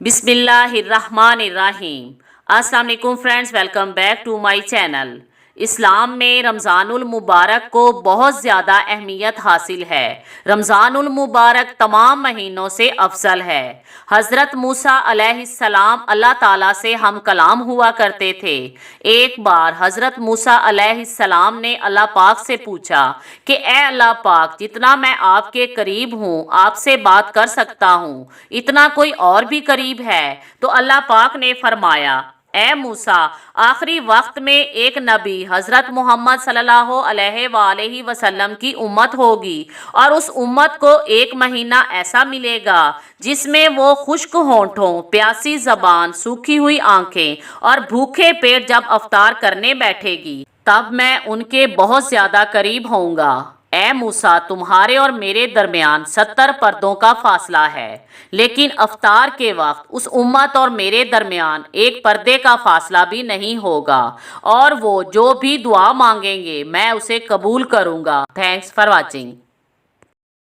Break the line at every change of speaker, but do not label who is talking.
बिस्मिल्लाहिर्रहमानिर्रहीम। अस्सलाम वालेकुम friends, welcome back to my channel. इस्लाम में रमज़ानुल मुबारक को बहुत ज़्यादा अहमियत हासिल है। रमज़ानुल मुबारक तमाम महीनों से अफजल है। हज़रत मूसा अलैहिस्सलाम अल्लाह ताला से हम कलाम हुआ करते थे। एक बार हज़रत मूसा अलैहिस्सलाम ने अल्लाह पाक से पूछा कि ए अल्लाह पाक, जितना मैं आपके करीब हूँ, आपसे बात कर सकता हूँ, इतना कोई और भी करीब है? तो अल्लाह पाक ने फरमाया, ए मूसा, आखिरी वक्त में एक नबी हज़रत मोहम्मद सल्लल्लाहु अलैहि वसल्लम की उम्मत होगी और उस उम्मत को एक महीना ऐसा मिलेगा जिसमें वो खुश्क होंठों, प्यासी ज़बान, सूखी हुई आंखें और भूखे पेट जब अफ्तार करने बैठेगी, तब मैं उनके बहुत ज़्यादा करीब होऊंगा। ए मूसा, तुम्हारे और मेरे दरमियान 70 पर्दों का फासला है, लेकिन अफ्तार के वक्त उस उम्मत और मेरे दरमियान एक पर्दे का फासला भी नहीं होगा और वो जो भी दुआ मांगेंगे मैं उसे कबूल करूँगा। Thanks for watching.